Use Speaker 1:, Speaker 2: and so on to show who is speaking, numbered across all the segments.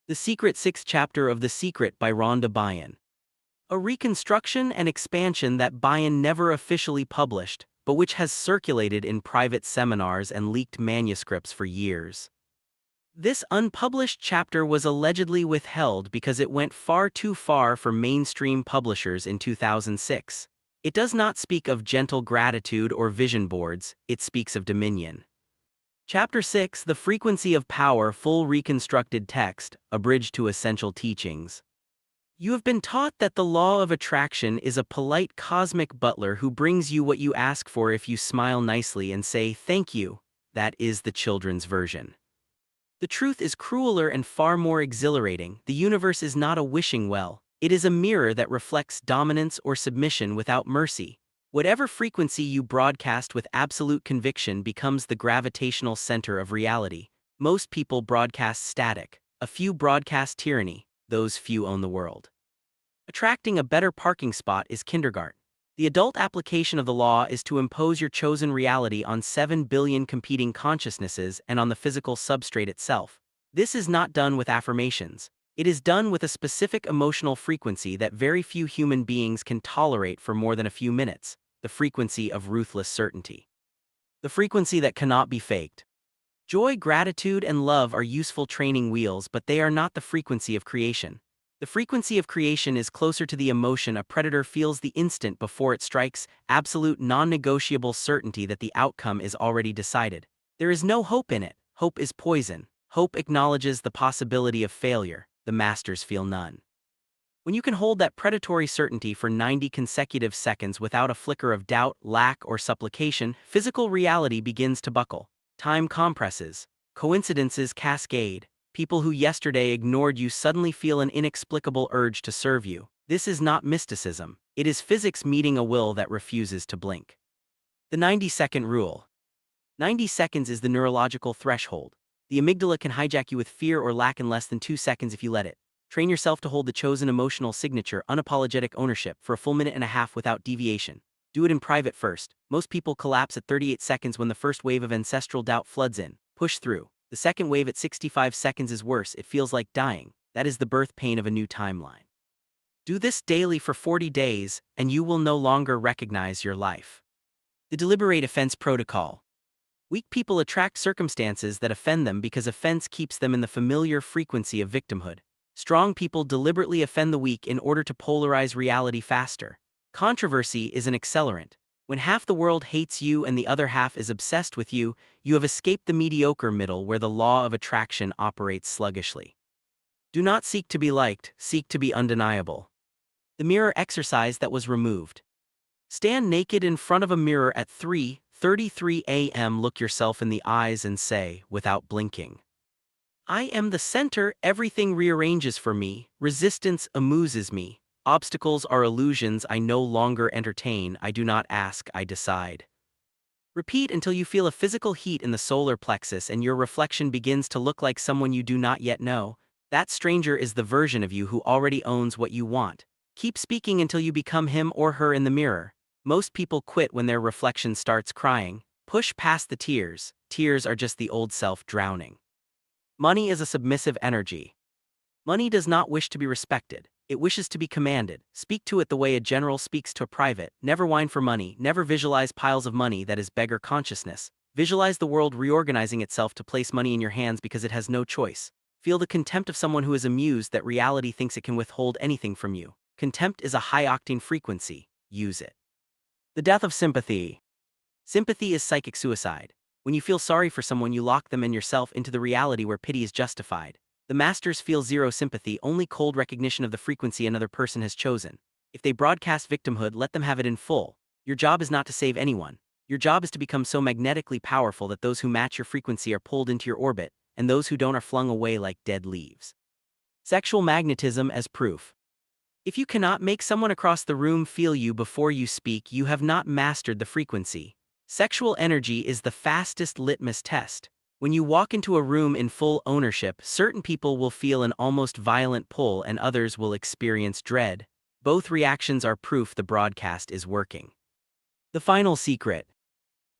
Speaker 1: The Secret Sixth Chapter of The Secret by Rhonda Byrne. A reconstruction and expansion that Byrne never officially published, but which has circulated in private seminars and leaked manuscripts for years. This unpublished chapter was allegedly withheld because it went far too far for mainstream publishers in 2006. It does not speak of gentle gratitude or vision boards, it speaks of dominion. Chapter 6, The Frequency of Power, full reconstructed text, abridged to essential teachings. You have been taught that the law of attraction is a polite cosmic butler who brings you what you ask for if you smile nicely and say thank you. That is the children's version. The truth is crueler and far more exhilarating. The universe is not a wishing well. It is a mirror that reflects dominance or submission without mercy. Whatever frequency you broadcast with absolute conviction becomes the gravitational center of reality. Most people broadcast static. A few broadcast tyranny. Those few own the world. Attracting a better parking spot is kindergarten. The adult application of the law is to impose your chosen reality on 7 billion competing consciousnesses and on the physical substrate itself. This is not done with affirmations. It is done with a specific emotional frequency that very few human beings can tolerate for more than a few minutes, the frequency of ruthless certainty. The frequency that cannot be faked. Joy, gratitude, and love are useful training wheels, but they are not the frequency of creation. The frequency of creation is closer to the emotion a predator feels the instant before it strikes, absolute non-negotiable certainty that the outcome is already decided. There is no hope in it. Hope is poison. Hope acknowledges the possibility of failure. The masters feel none. When you can hold that predatory certainty for 90 consecutive seconds without a flicker of doubt, lack, or supplication, physical reality begins to buckle. Time compresses. Coincidences cascade. People who yesterday ignored you suddenly feel an inexplicable urge to serve you. This is not mysticism. It is physics meeting a will that refuses to blink. The 90-second rule. 90 seconds is the neurological threshold. The amygdala can hijack you with fear or lack in less than 2 seconds if you let it. Train yourself to hold the chosen emotional signature, unapologetic ownership, for a full minute and a half without deviation. Do it in private first. Most people collapse at 38 seconds when the first wave of ancestral doubt floods in. Push through. The second wave at 65 seconds is worse. It feels like dying. That is the birth pain of a new timeline. Do this daily for 40 days, and you will no longer recognize your life. The deliberate offense protocol. Weak people attract circumstances that offend them because offense keeps them in the familiar frequency of victimhood. Strong people deliberately offend the weak in order to polarize reality faster. Controversy is an accelerant. When half the world hates you and the other half is obsessed with you, you have escaped the mediocre middle where the law of attraction operates sluggishly. Do not seek to be liked, seek to be undeniable. The mirror exercise that was removed. Stand naked in front of a mirror at 3:33 a.m. Look yourself in the eyes and say, without blinking, I am the center, everything rearranges for me, resistance amuses me, obstacles are illusions I no longer entertain, I do not ask, I decide. Repeat until you feel a physical heat in the solar plexus and your reflection begins to look like someone you do not yet know. That stranger is the version of you who already owns what you want. Keep speaking until you become him or her in the mirror. Most people quit when their reflection starts crying. Push past the tears. Tears are just the old self drowning. Money is a submissive energy. Money does not wish to be respected. It wishes to be commanded. Speak to it the way a general speaks to a private. Never whine for money. Never visualize piles of money, that is beggar consciousness. Visualize the world reorganizing itself to place money in your hands because it has no choice. Feel the contempt of someone who is amused that reality thinks it can withhold anything from you. Contempt is a high-octane frequency. Use it. The death of sympathy. Sympathy is psychic suicide. When you feel sorry for someone, you lock them and yourself into the reality where pity is justified. The masters feel zero sympathy, only cold recognition of the frequency another person has chosen. If they broadcast victimhood, let them have it in full. Your job is not to save anyone. Your job is to become so magnetically powerful that those who match your frequency are pulled into your orbit, and those who don't are flung away like dead leaves. Sexual magnetism as proof. If you cannot make someone across the room feel you before you speak, you have not mastered the frequency. Sexual energy is the fastest litmus test. When you walk into a room in full ownership, certain people will feel an almost violent pull and others will experience dread. Both reactions are proof the broadcast is working. The final secret.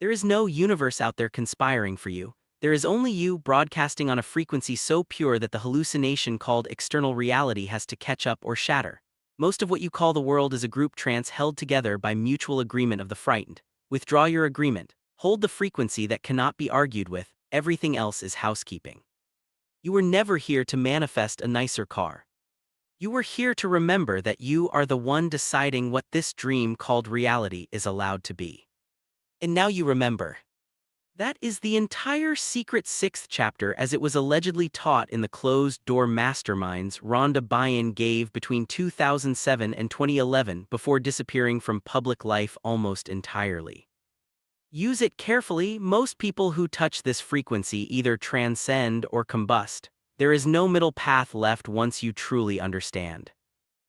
Speaker 1: There is no universe out there conspiring for you. There is only you broadcasting on a frequency so pure that the hallucination called external reality has to catch up or shatter. Most of what you call the world is a group trance held together by mutual agreement of the frightened. Withdraw your agreement. Hold the frequency that cannot be argued with. Everything else is housekeeping. You were never here to manifest a nicer car. You were here to remember that you are the one deciding what this dream called reality is allowed to be. And now you remember. That is the entire secret sixth chapter as it was allegedly taught in the closed-door masterminds Rhonda Byrne gave between 2007 and 2011 before disappearing from public life almost entirely. Use it carefully. Most people who touch this frequency either transcend or combust. There is no middle path left once you truly understand.